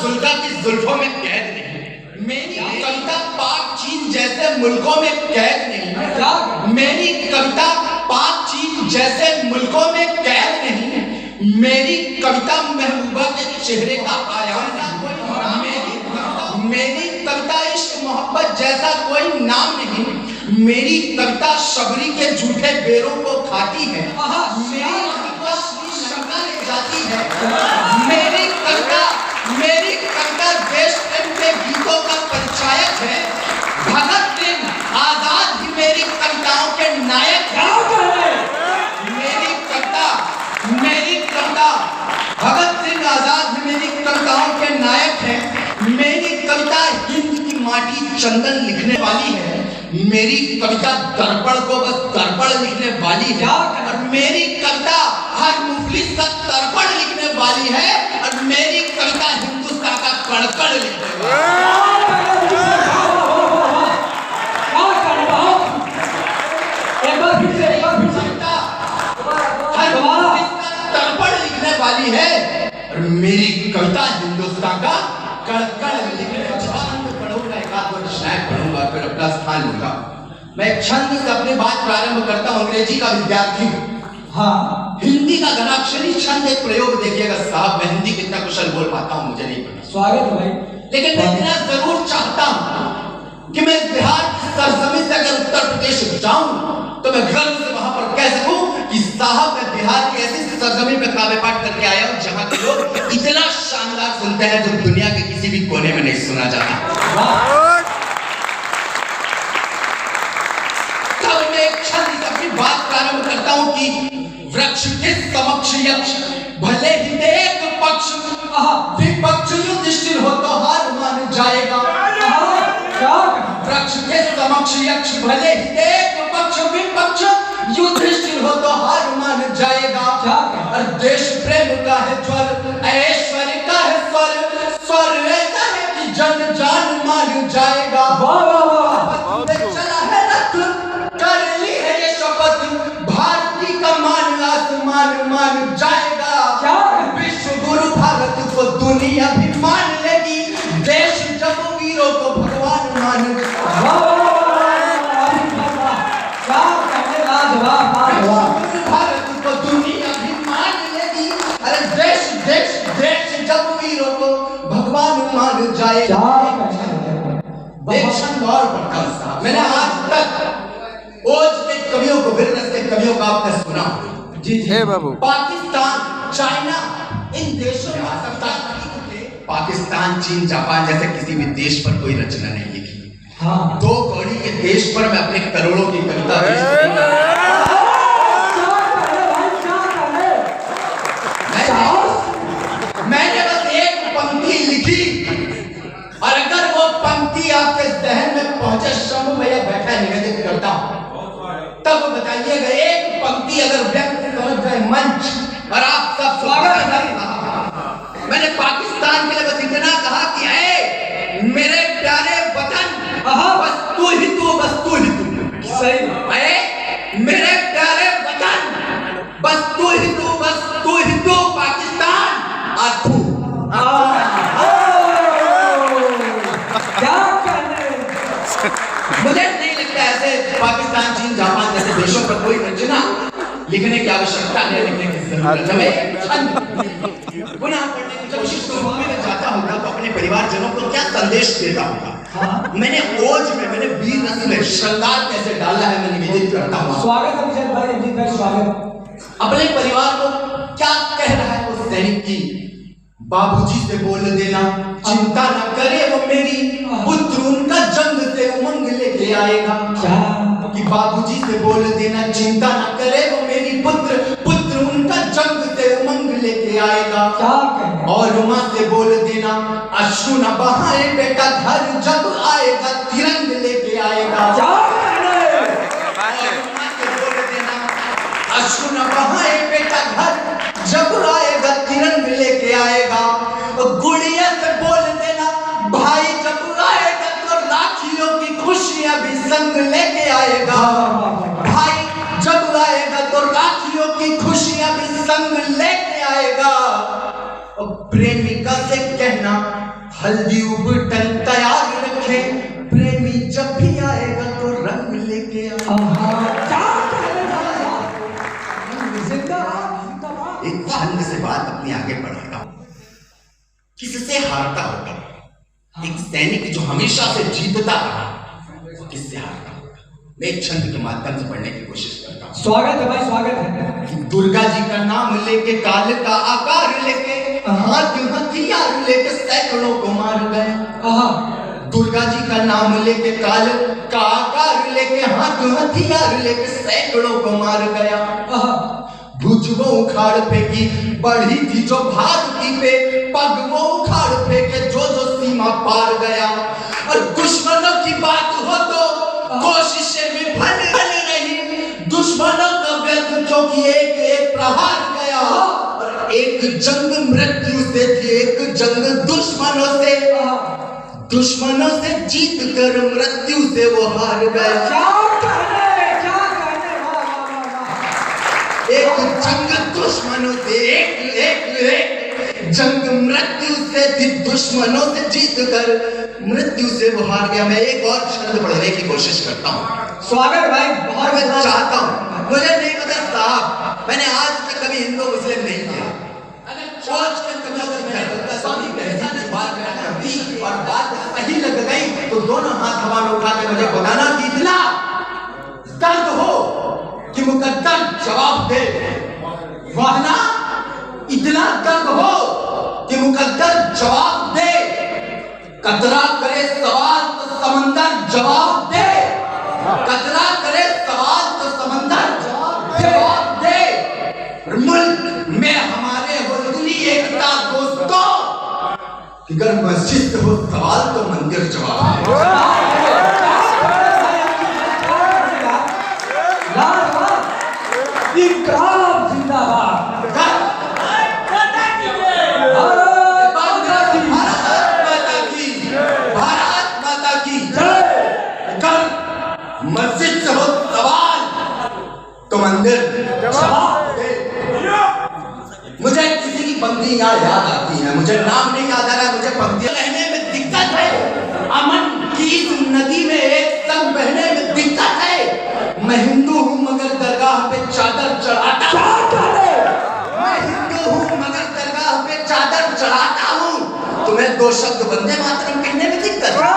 जुल्का की जुल्फों में कैद नहीं, मेरी कविता पाक चीन जैसे मुल्कों में कैद नहीं, मेरी कविता पाक चीन जैसे मुल्कों में कैद नहीं, मेरी कविता महबूबा के चेहरे का आयाम नहीं, मेरी कविता इश्क मोहब्बत जैसा कोई नाम नहीं, मेरी कविता शबरी के झूठे बेरों को खाती है, मेरी कविता शंका ले जाती है, मेरी कविता देश प्रेम के गीतों का परिचायक है, भगत सिंह आजाद ही मेरी कविताओं के नायक है, मेरी कविता भगत सिंह आजाद ही मेरी कविताओं के नायक है, मेरी कविता हिंद की माटी चंदन लिखने वाली है, मेरी कविता दर्पण को बस दर्पण लिखने वाली है, और मेरी कविता हर मुफलिस का तर्पण लिखने वाली है, और मेरी कविता हिंदुस्तान का कड़कड़ लिखने वाली है। हर मुफलिस का तर्पण लिखने वाली है, और मेरी कविता हिंदुस्तान का कड़कड़ लिखने पढ़ूंगा, एक आध वर्ष शायद पढ़ूंगा, फिर अपना स्थान लूंगा। मैं एक छंद से अपनी बात प्रारंभ करता हूँ। अंग्रेजी का विद्यार्थी हूँ, हाँ, हिंदी का घनाक्षरी छंद एक प्रयोग देखिएगा साहब। मैं हिंदी कितना कुशल बोल पाता हूँ मुझे नहीं पता, स्वागत है भाई, लेकिन मैं इतना जरूर चाहता हूँ कि मैं बिहार की सरजमीन से अगर उत्तर प्रदेश जाऊं तो मैं गर्व से वहां पर कह सकूं कि साहब मैं बिहार की ऐसी सरजमीन पे काव्य पाठ करके आया हूं जहां के लोग इतना शानदार सुनते हैं जो दुनिया के किसी भी कोने में नहीं सुना जाता। तब मैं एक छंद से अपनी बात प्रारंभ करता हूं कि वृक्ष के समक्ष यक्ष भले ही एक पक्ष विपक्ष युधिष्ठिर हो तो हार मान जाएगा। वृक्ष के समक्ष यक्ष भले ही एक पक्ष विपक्ष युधिष्ठिर हो तो हार मान जाएगा। और देश प्रेम का है ज्वर, ऐश्वर्य का है स्वर, स्वर ऐसा है कि जन जान मान जाएगा। चला है रथ, कर ली है ये शपथ, भारती का मान आसमान मान जाएगा। विश्व गुरु भारत को दुनिया भी मान लेगी, देश जब वीरों को भगवान मान भारत को दुनिया भी मान लेगी। अरे देश देश देश जब वीरों को भगवान मान जाएगा। एक छंद और पढ़ता हूं साहब। मैंने आज तक ओज के कवियों को, बिरनस के कवियों का आपने सुना जी जी बाबू। पाकिस्तान, चाइना, इन देशों में आ सकता है पाकिस्तान, चीन, जापान जैसे किसी भी देश पर कोई रचना नहीं लिखी। हाँ। दो कौड़ी के देश पर मैं अपने करोड़ों की कविता मैंने बस एक पंक्ति लिखी, और अगर वो पंक्ति आपके जहन में पहुंचे, शंभू भैया बैठा निवेदित करता हूं, तब बताइएगा एक पंक्ति अगर व्यक्ति समझ जाए मंच, और आप सब स्वागत है। मैंने पाकिस्तान के लिए बस इतना कहा कि ऐ मेरे प्यारे वतन, बस तू ही तू, बस तू ही तू। सही। ऐ मेरे प्यारे वतन, बस तू ही तू, बस तू ही तू, पाकिस्तान आथू। क्या करने? मुझे नहीं लगता ऐसे पाकिस्तान, चीन, जापान जैसे देशों पर कोई रचना लिखने की आवश्यकता है, लिखने की जरूरत है। पुनः पढ़ने की जब शिष्टभूमि में जाता होगा तो अपने परिवारजनों को क्या संदेश देता होगा। मैंने ओज में, मैंने वीर रस में श्रृंगार कैसे डाला है, मैं निवेदित करता हूँ। स्वागत है विजय भाई, अजीत भाई स्वागत। अपने परिवार को क्या कह रहा है वो सैनिक की, बाबूजी से बोल देना चिंता न करे वो मेरी, पुत्र उनका जंग से उमंग लेके आएगा। क्या कि बाबूजी से बोल देना चिंता न करे वो मेरी, पुत्र उनका जंग से उमंग लेके आएगा। और माँ से बोल देना अश्रु न बहाए बेटा, घर जब आएगा तिरंग लेके आएगा। अश्रु न बहाए बेटा, घर जब आएगा तिरंग लेके आएगा। गुड़िया से बोल देना भाई जब आएगा तो राखियों की खुशियां भी संग लेके आएगा। भाई जब आएगा तो राखियों की खुशियां भी संग लेके आएगा। और प्रेमिका से कहना हल्दी उबटन तैयार रखे, प्रेमी जब भी आएगा तो रंग लेके एक छंद से बात अपनी आगे बढ़ाता हूं। किससे हारता होगा एक सैनिक जो हमेशा से जीतता रहा, किससे हारता होगा? मैं एक छंद के माध्यम से पढ़ने की कोशिश करता हूं। स्वागत है भाई, स्वागत है। दुर्गा जी का नाम लेके, काल का आकार लेके, हाथ हथियार लेके सैकड़ों को मार गए। दुर्गा जी का नाम लेके, काल का आकार लेके, हाथ हथियार लेके सैकड़ों को मार गया। भुज वो उखाड़ फेंकी, बढ़ी थी जो भारती पे, पग वो उखाड़ फेंके जो जो सीमा पार गया। और दुश्मनों की बात हो तो कोशिशें विफल नहीं, दुश्मनों का व्यर्थ क्योंकि एक एक प्रहार गया। और एक जंग मृत्यु से थी, एक जंग दुश्मनों से जीत कर मृत्यु से वो हार गया। एक जंग दुश्मनों से, एक जंग मृत्यु से थी, दुश्मनों से जीत कर मृत्यु से वो हार गया। मैं एक और शब्द पढ़ने की कोशिश करता हूँ। स्वागत भाई, बहुत मैं चाहता हूँ, मुझे नहीं पता साहब, मैंने आज तक कभी हिंदू मुस्लिम नहीं किया। सोच के और बात सही लग गई तो दोनों हाथ हवा में उठा के मुझे बताना कि इतना दर्द हो कि मुकद्दर जवाब दे, वरना इतना दर्द हो कि मुकद्दर जवाब दे। कतरा करे सवाल तो समंदर जवाब दे, कतरा करे सवाल तो समंदर जवाब दे। मुल्क में हमारे हो इतनी एकता दोस्तों, अगर मस्जिद से हो सवाल तो मंदिर जवाब है। इनकलाब जिंदाबाद। भारत माता की जय। अगर मस्जिद से हो सवाल तो मंदिर जवाब दे। मुझे किसी की पंक्तियां याद आती हैं, मुझे नाम नहीं याद आ रहा है, मुझे पंक्तियां कहने में दिक्कत है। अमन की इस नदी में एक संग बहने में दिक्कत है। मैं हिंदू हूं मगर दरगाह पे चादर चढ़ाता हूं, मैं हिंदू हूं मगर दरगाह पे चादर चढ़ाता हूं। तुम्हें दो शब्द वंदे मातरम कहने में दिक्कत है।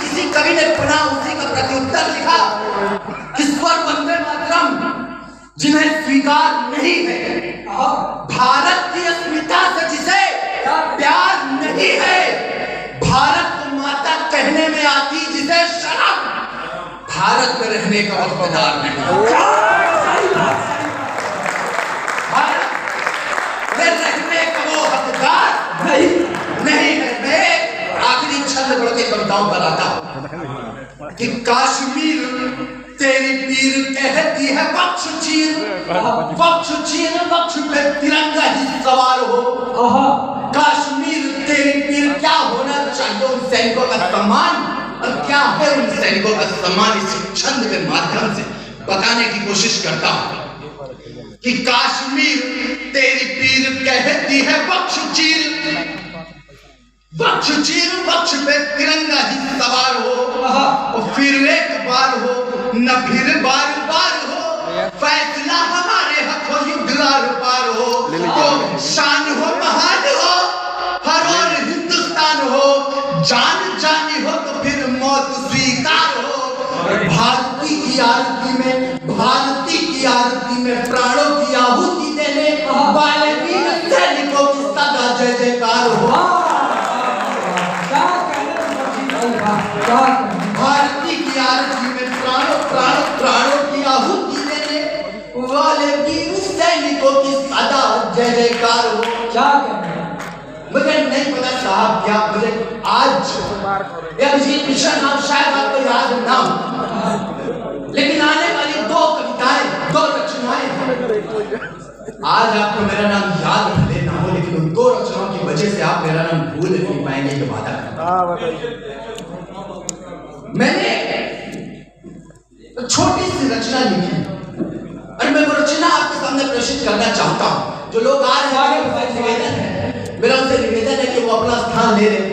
किसी कवि ने पुनः उसी का प्रत्युत्तर लिखा कि स्वर वंदे मातरम जिन्हें स्वीकार नहीं है, भारत की अस्मिता से जिसे प्यार नहीं है, भारत माता कहने में आती जिसे शर्म, भारत में रहने का हकदार नहीं, भारत में रहने का वो हकदार नहीं है। मैं आखिरी छंद पढ़ के कविताओं पर आता हूं कि काश्मीर तेरी पीर कहती है बख्श चीर, बख्श चीर बख्श पे तिरंगा ही सवार हो। काश्मीर तेरी पीर, क्या होना चाहिए उन सैनिकों का सम्मान और क्या है उन सैनिकों का सम्मान, इस छंद के माध्यम से बताने की कोशिश करता हूं कि काश्मीर तेरी पीर कहती है बख्श चीर, बख्श चीर बख्श पे तिरंगा ही सवार हो। और फिर एक बार हो न फिर बार बार हो, फैसला हमारे हक हो, युद्ध आर पार हो। तो शान हो महान हो, हर और हिंदुस्तान हो, जान जानी हो तो फिर मौत स्वीकार हो। भारती की आरती में, भारती की आरती में प्राणों की आहुति देने वाले वीर सैनिकों की सदा जय जयकार हो। भारती की आरती में प्राणों की आहुति देने वाले वीर सैनिकों की सदा जय जयकार हो। क्या कहना? मुझे नहीं पता साहब, क्या मुझे आज अभिजीत मिश्रा नाम शायद आपको याद ना हो, लेकिन आने वाली दो कविताएं, दो रचनाएं, आज आपको मेरा नाम याद लेना हो, लेकिन उन दो रचनाओं की वजह से आप मेरा नाम भूल नहीं पाएंगे, ये वादा करता हूं। मैंने छोटी सी रचना लिखी और मैं वो रचना आपके सामने प्रेषित करना चाहता हूँ। जो लोग आ रहे हैं निवेदन है, मेरा उनसे निवेदन है कि वो अपना स्थान ले लें।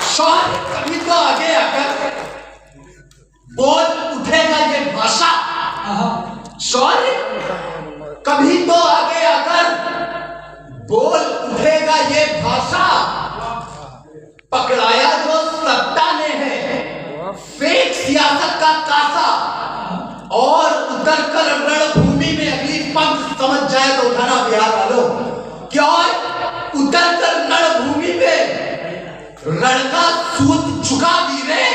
शौर्य कभी तो आगे आकर बोल उठेगा ये भाषा, शौर्य कभी तो आगे आकर बोल उठेगा ये भाषा। पकड़ाया जो सत्ता ने है फेक सियासत का कासा, और उतर कर रणभूमि में अगली पंक्ति समझ जाए तो उठाना बिहार वालों, क्यों उतर कर रणभूमि में रण का सूत झुका वीरे,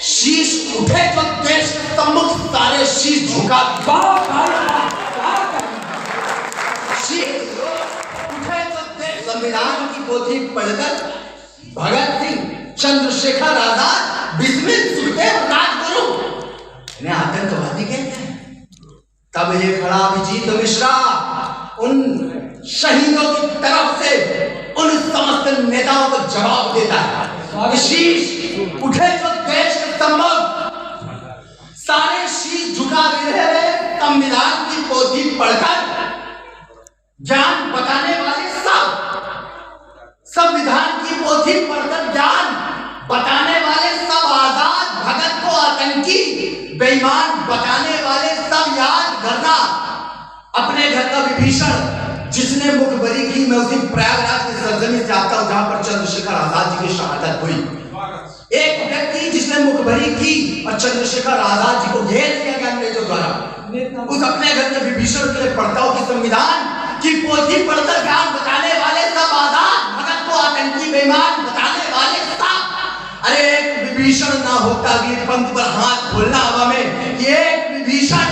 शीश उठे जो देश के सम्मुख सारे शीश झुका संविधान की पोथी पढ़कर भगत सिंह, चंद्रशेखर आजाद, बिस्मिल, सुखदेव, राजगुरु इन्हें आतंकवादी कहते हैं। तब ये खड़ा अभिजीत मिश्रा उन शहीदों की तरफ से उन समस्त नेताओं को जवाब देता है। शीश उठे जो देश के सम्मुख सारे शीश झुका भी रहे, संविधान की पोथी पढ़कर ज्ञान बताने वाले सब, संविधान की पोथी पढ़कर ज्ञान बताने वाले सब, आजाद भगत को आतंकी बेईमान बताने वाले सब याद करना। अपने घर का विभीषण जिसने मुखबरी की, मैं उसी प्रयागराज की सरजमी से आता हूं जहां पर चंद्रशेखर आजाद जी की शहादत हुई। एक व्यक्ति जिसने मुखबरी की और चंद्रशेखर आजाद जी को घेर दिया गया अंग्रेजों द्वारा, उस अपने घर के विभीषण के लिए पढ़ता हूं कि संविधान की पोथी पढ़कर ज्ञान बताने वाले सब, आजाद भगत को आतंकी बेईमान बताने वाले सब। अरे एक विभीषण ना होता, वीर पंथ पर हाथ खोलना हवा में, ये विभीषण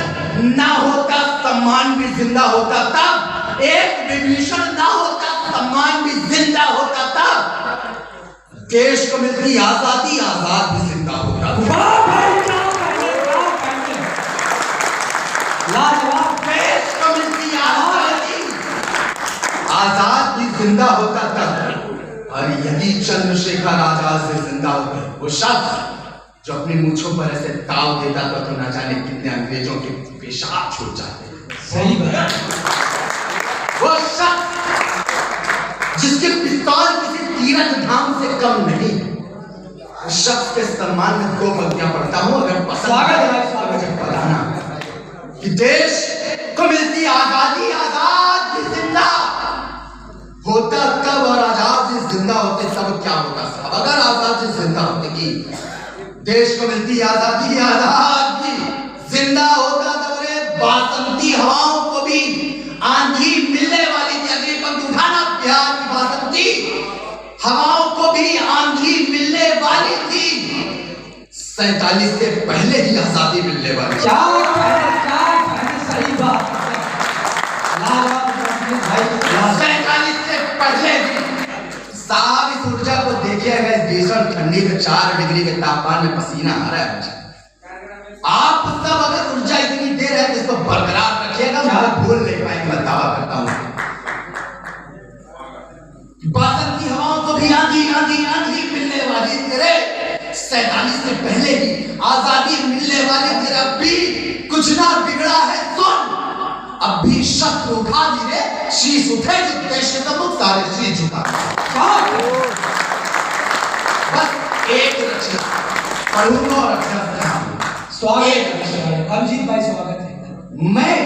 ना होता सम्मान भी जिंदा होता तब, एक विभीषण ना होता सम्मान भी जिंदा होता तब, देश को मिलती आजादी, आजाद भी जिंदा होता। देश को मिलती आजादी, आजाद भी जिंदा होता तब। और यदि चंद्रशेखर आजाद से जिंदा होते वो शख्स जो अपनी मूंछों पर ऐसे ताव देता तो ना जाने कितने अंग्रेजों के पेशाब छूट जाते। सही बात। वो शख्स जिसके पिस्तौल किसी तीरथ धाम से कम नहीं, उस शख्स के सम्मान में दो पंक्तियां पढ़ता हूं अगर पसंद बताना कि देश को मिलती आजादी, आजाद भी जिंदा होता तब, और आजाद जी जिंदा होते तब क्या होता साहब? अगर आजाद जी जिंदा होते कि देश को मिलती आजादी, आजाद भी जिंदा होता तब, रे बासंती हवाओं को भी आंधी मिलने वाली थी। अगली पंक्ति उठाना, प्यार की बासंती हवाओं को भी आंधी मिलने वाली थी, 47 से पहले ही आजादी मिलने वाली। क्या सही बात। 47 से पहले साहब इस ऊर्जा को देखिएगा, इस भीषण ठंडी में 4 डिग्री के तापमान में पसीना आ रहा है। आप सब अगर ऊर्जा इतनी देर है तो इसको बरकरार रखिएगा, मैं भूल नहीं पाएंगे, मैं दावा करता हूं। बासंती हवाओं को भी आंधी आंधी आंधी मिलने वाली तेरे, 47 से पहले ही आजादी मिलने वाली तेरा भी कुछ ना बिगड़ा है सुन। अब भी शस्त्र उठा लिए, शीश उठे जो देश के सम्मुख सारे शीश झुका। बस एक रचना पढ़ूंगा और स्वागत अभिजीत भाई, स्वागत है। मैं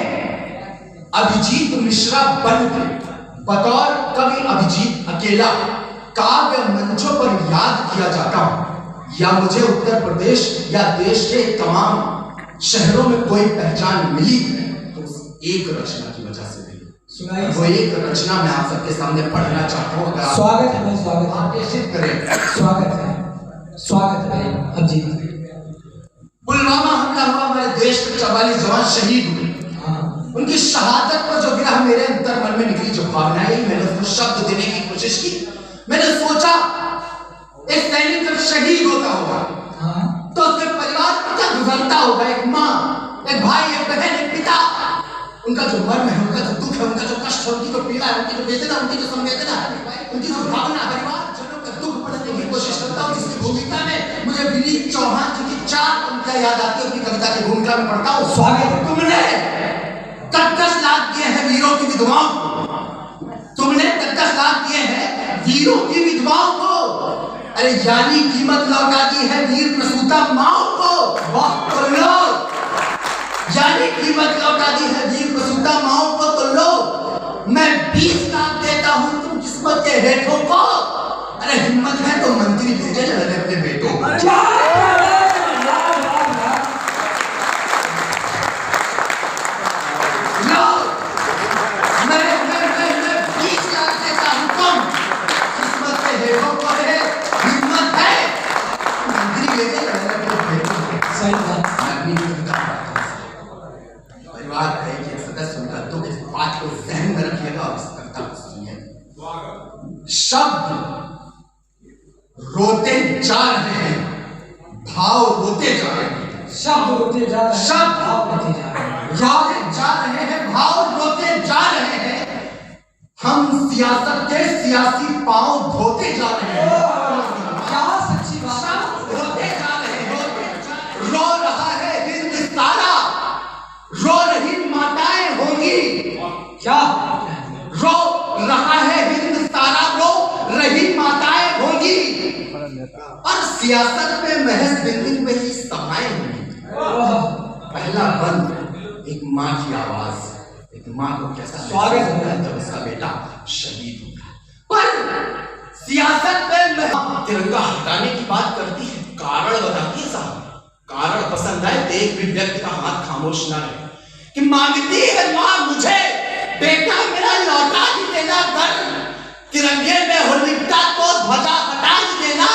अभिजीत मिश्रा बनकर बतौर कवि अभिजीत अकेला काव्य मंचों पर याद किया जाता हूं, या मुझे उत्तर प्रदेश या देश के तमाम शहरों में कोई पहचान मिली तो एक रचना की वजह से मिली। सुनाइए। वो एक रचना मैं आप सबके सामने पढ़ना चाहता हूँ। अगर स्वागत है भाई, स्वागत है। आदेशित करें। स्वागत है, स्वागत है अभिजीत। पुलवामा हमला हुआ, हमारे देश के 44 जवान शहीद हुए। उनकी शहादत पर जो गिरा मेरे अंतर मन में निकली जो भावनाएं, मैंने उसको शब्द देने की कोशिश की। मैंने सोचा एक सैनिक जब शहीद होता होगा तो उसके परिवार पर क्या गुजरता होगा, एक माँ, एक भाई, एक बहन, एक पिता, उनका जो मर्म है, उनका जो दुख है, उनका जो कष्ट है, उनकी जो पीड़ा है, उनकी जो वेदना, उनकी जो संवेदना है, उनकी जो भावना, परिवार जनों का दुख पढ़ने की कोशिश करता हूँ, जिसकी भूमिका में मुझे विनीत चौहान जी की 4 पंक्तियां कविता याद आती है, अपनी कविता की भूमिका में पढ़ता हूँ। स्वागत है। तुमने 10 लाख दिए हैं वीरों की विधवाओं को, तुमने 10 लाख दिए हैं वीरों की विधवाओं को, अरे यानी कीमत लौटा दी है वीर प्रसूता माओ को। वाह तो लो, यानी कीमत लौटा दी है वीर प्रसूता माओ को तो लो, मैं 20 लाख देता हूं तुम किस्मत के हेठों को। अरे हिम्मत है तो मंत्री भेजे जाने अपने बेटों को। लो, मैं 20 लाख देता हूं तुम किस्मत के हेठों को, है हिम्मत है मंत्री भेजे जाने अपने बेटों को। सही बात। परिवार का एक सदस्य उनका दुख, इस बात को ध्यान में रखिएगा और इस कविता को सुनिए। शब्द रोते जा रहे हैं, भाव रोते जा रहे हैं, शब्द रोते जा रहे हैं, शब्द भाव रोते जा रहे हैं, रोते जा रहे हैं, भाव रोते जा रहे हैं, हम सियासत के सियासी पांव धोते जा रहे हैं। क्या सच्ची बात है। रोते जा रहे हैं, रो रहा है हिंद सारा, रो रही माताएं होंगी, क्या रो रहा है हिंद सारा, रो रही माताएं होंगी, और सियासत में महज दिन में ही सभाएं होंगी। पहला बंद एक माँ की आवाज, एक माँ को कैसा स्वागत होता है जब उसका बेटा शहीद होता है। पर सियासत में तिरंगा हटाने की बात करती है, कारण बताती है साहब, कारण पसंद आए तो एक भी व्यक्ति का हाथ खामोश ना रहे कि मांगती है मां मुझे बेटा मेरा लौटा ही देना, घर तिरंगे में हो लिपटा तो ध्वजा हटा ही देना।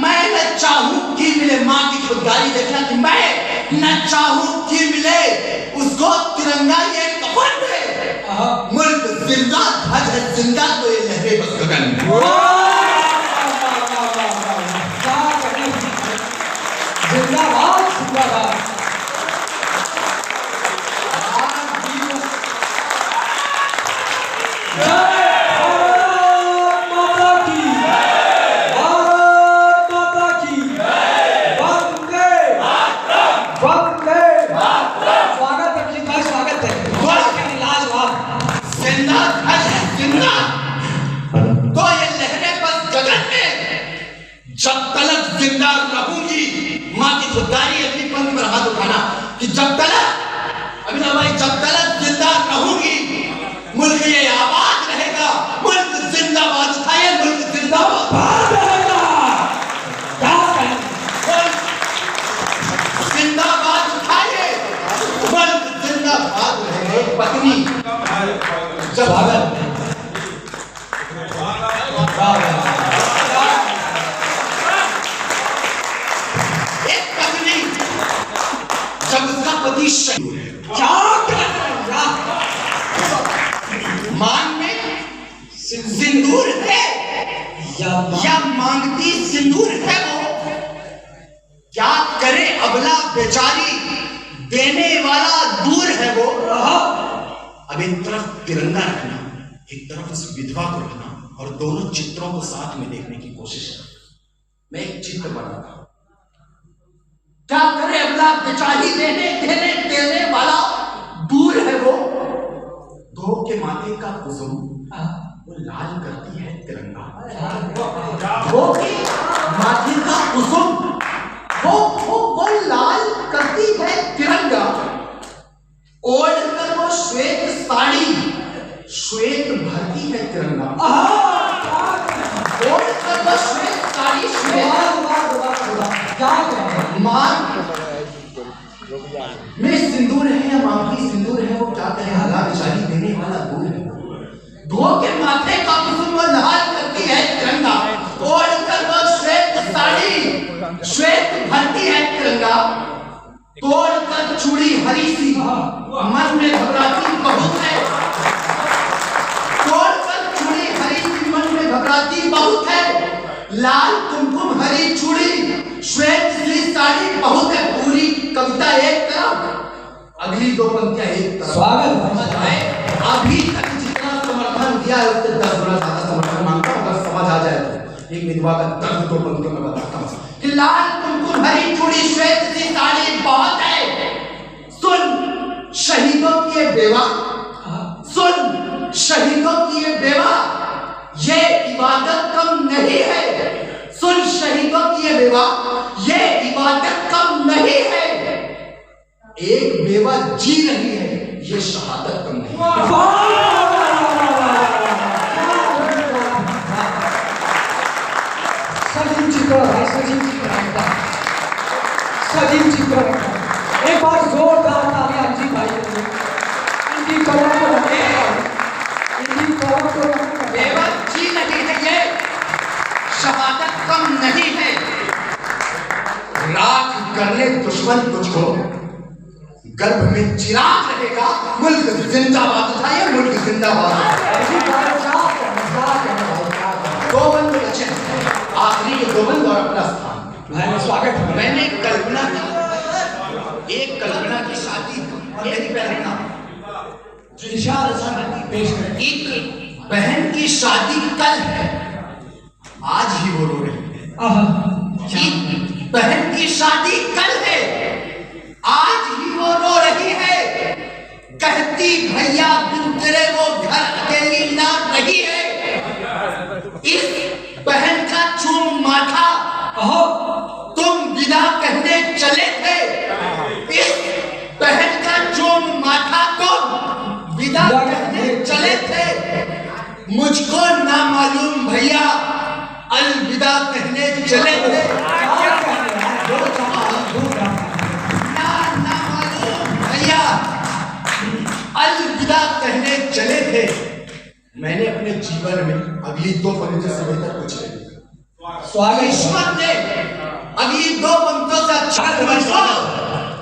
मैं न चाहूं कि मिले मां की खुददारी देखना, कि मैं न चाहूं कि मिले उसको तिरंगा ये कफन दे, मुल्क जिंदा ध्वज है जिंदा तो ये लहरे बस गगन में। जिंदाबाद जिंदाबाद। जब तलक जिंदा रहूंगी, मां की खुददारी अपनी पंक्ति पर हाथ उठाना कि जब तलक अभिनव भाई, जब तलक जिंदा रहूंगी मुल्क ये आबाद रहेगा, मुल्क जिंदाबाद उठाइए, मुल्क जिंदाबाद रहेगा, जिंदाबाद उठाइए, मुल्क जिंदाबाद रहेगा। पत्नी जब जब उसका पति क्या मांग में सिंदूर है या मांगती सिंदूर है, वो क्या करे अबला बेचारी, देने वाला दूर है वो। अब एक तरफ तिरंगा रखना, एक तरफ उस विधवा को रखना, और दोनों चित्रों को साथ में देखने की कोशिश कर। मैं एक चित्र बनाता हूं, क्या करे अबला बेचारी, देने वाला दूर है वो, धो के माथे का कुसुम वो लाल करती है तिरंगा, धो के माथे का कुसुम वो लाल करती है तिरंगा, ओढ़ कर वो श्वेत साड़ी श्वेत भरती है तिरंगा, ओढ़ कर वो श्वेत साड़ी में सिंदूर है या मांगती सिंदूर है, वो क्या करे हला बेचारी, देने वाला दूर है, धो के माथे का कुसुम वो लाल करती है तिरंगा, ओढ़ कर वो श्वेत साड़ी श्वेत भरती है तिरंगा, तोड़ कर चूड़ी हरी सी मन में घबराती बहुत है, तोड़ कर चूड़ी हरी सी मन में घबराती बहुत है, लाल कुमकुम हरी चूड़ी श्वेत सी साड़ी बहुत है। पूरी कविता एक तरफ, अगली दो पंक्तियां एक तरफ। स्वागत है। अभी तक जितना समर्थन दिया है उससे 10 गुना ज्यादा समर्थन मांगता हूं, अगर समझ आ जाए तो। एक विधवा का दर्द दो पंक्तियों में बताता हूं कि लाल कुमकुम हरी चूड़ी श्वेत सी साड़ी एक बेवा जी रही है, ये शहादत कम नहीं। सजीव चित्र है, सजीव चित्र है, सजीव चित्र है। एक बार जोरदार तालियां अजीत भाई के लिए। इनकी कलम को रखे, इनकी कलम को रखे। बेवा जी नहीं है, ये शहादत कम नहीं है। राख कर ले दुश्मन तुझको, गर्भ में चिराग रहेगा, मुल्क जिंदाबाद था, ये मुल्क जिंदाबाद। दो बंद बचे, आखिरी के दो बंद और अपना स्थान। मैंने स्वागत है। मैंने कल्पना की, एक कल्पना की शादी मेरी बहन ना, पेश करें। एक बहन की शादी कल है, आज ही वो रो रही है। एक बहन की शादी कल है, आज ही वो रो रही है। कहती भैया बिन तेरे वो घर अकेली ना रही है। इस बहन का चूम माथा तुम विदा कहने चले थे। इस बहन का चूम माथा तुम विदा कहने चले थे। मुझको ना मालूम भैया अलविदा कहने चले थे। ना मालूम भैया अलविदा कहने चले थे। मैंने अपने जीवन में अगली दो पंक्तियों से बेहतर कुछ नहीं। स्वागत। ईश्वर ने अगली दो पंक्तियों से अच्छा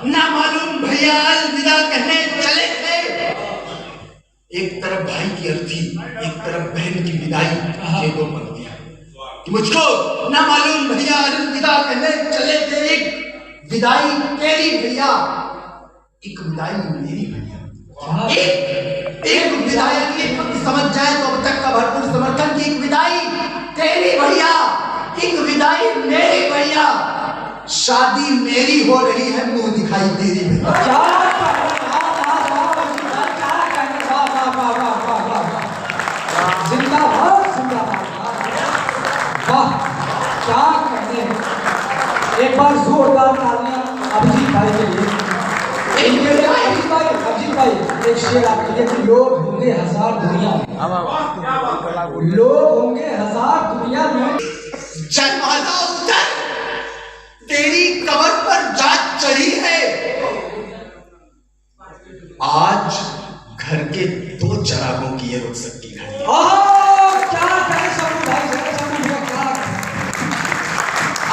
ना मालूम भैया अलविदा कहने चले थे। एक तरफ भाई की अर्थी, एक तरफ बहन की विदाई, ये दो पंक्तियां। मुझको ना मालूम भैया अलविदा कहने चले थे। एक विदाई तेरी भैया, एक विदाई मेरी भैया। एक विदाई की समझ जाए तो अब तक का भरपूर समर्थन की। एक विदाई तेरी भैया, एक विदाई मेरी भैया। शादी मेरी हो रही है, मुंह दिखाई तेरी भैया। जिंदाबाद, जिंदाबाद। वाह, क्या कहते हैं। एक बार जोरदार तालियां अभिजीत भाई के लिए। अभिजीत भाई एक शेर आपके लिए कि लोग होंगे हजार दुनिया में, लोग होंगे हजार दुनिया में। जयमाला उतर, तेरी कमर पर जांच चढ़ी है। आज घर के दो चरागों की ये रुखसत की घड़ी। क्या कहें समूह भाई, क्या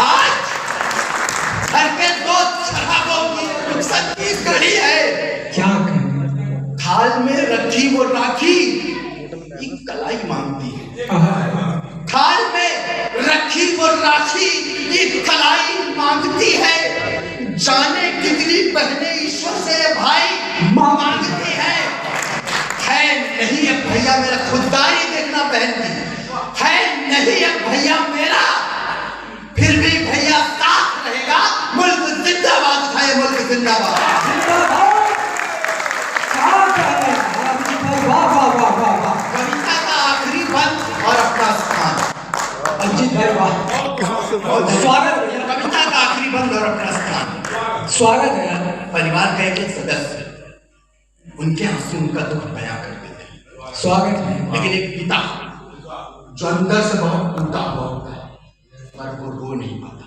आज घर के दो चरागों की रुखसत की घड़ी है। क्या कहें। थाल में रखी वो राखी एक कलाई मांगती है। थाल में रखी वो राखी एक कलाई मांगती है। जाने कितनी बहने ईश्वर से भाई मांगती है नहीं अब भैया मेरा खुददारी देखना बहन की है नहीं अब भैया मेरा, फिर भी भैया साथ रहेगा। मुल्क जिंदाबाद था, ये मुल्क जिंदाबाद। कविता का आखिरी बंद और अपना स्थान। स्वागत। कविता का आखिरी बंद और अपना स्थान। स्वागत है। परिवार का एक सदस्य, उनके आंसू उनका दुख बयां कर देते हैं। स्वागत है। लेकिन एक पिता जो अंदर से बहुत टूटा हुआ होता है, पर वो रो नहीं पाता।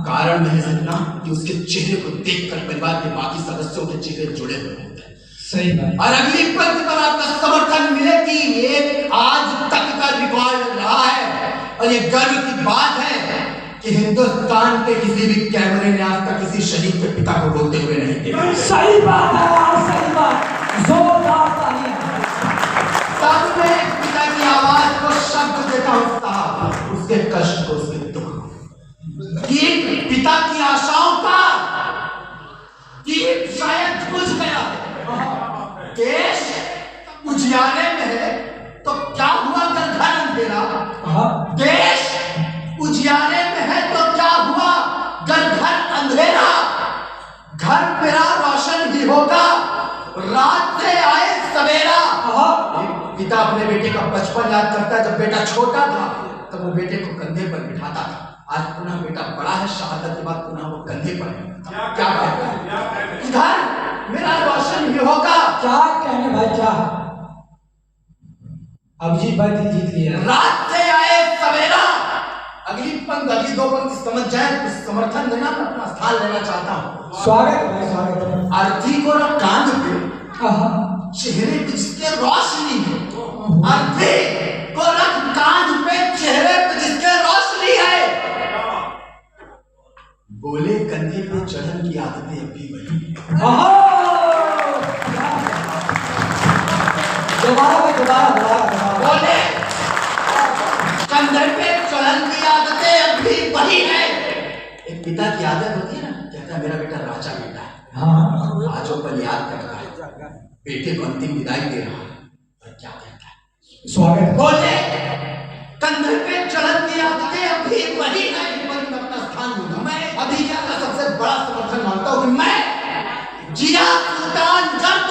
कारण महज इतना कि उसके चेहरे को देखकर परिवार के बाकी सदस्यों के चेहरे जुड़े हुए होते हैं। सही बात। और अगली पंक्ति पर आपका समर्थन मिले कि ये आज तक का रिकॉर्ड रहा है और ये गर्व की बात है कि हिंदुस्तान के किसी भी कैमरे ने आज तक किसी शहीद के पिता को रोते हुए नहीं देखा। सही बात है, सही बात। जोरदार तालियां। तब मैं एक पिता की आवाज को शब्द देता हूं, उसके कष्ट को, उसके दुख को। एक पिता की आशाओं का दीप शायद बुझ गया है। देश उजियारे में है तो क्या हुआ अगर घर अंधेरा। देश उजियारे में है तो क्या हुआ अगर घर अंधेरा। घर मेरा रोशन ही होगा, रात से आए सवेरा। पिता अपने बेटे का बचपन याद करता है। जब बेटा छोटा था तब वो बेटे को कंधे पर बिठाता था। आज पुनः बेटा बड़ा है, शहादत के बाद पुनः वो कंधे पर क्या कहता है। इधर अच्छा अभिजीत भाई दिल जीत लिया। रात से आए सवेरा, अगली पंक्ति अगली दो पंक्ति समझ जाए, कुछ समर्थन देना, मैं अपना स्थान लेना चाहता हूँ। स्वागत है भाई, स्वागत है। अर्थी को रख कांध पे, चेहरे पे जिसके रोशनी है, अर्थी को रख कांध पे, चेहरे पे जिसके रोशनी है, बोले कंधे पे चढ़न की आदतें अब भी वही। दोबारा बोले कंधे पे चढ़न की आदतें अब भी वही है। एक पिता की आदत होती है ना, कहता है मेरा बेटा राजा बेटा है, हाँ आज वो पल याद करता है, बेटे को अंतिम विदाई दे रहा है, और क्या कहता है? स्वागत। बोले कंधे पे चढ़न की आदतें अब भी वही है, पर मैं अपना स्थान दूंगा। मैं अभी का सबसे बड़ा समर्थन मानता हूं कि मैं जिया सुल्तान जब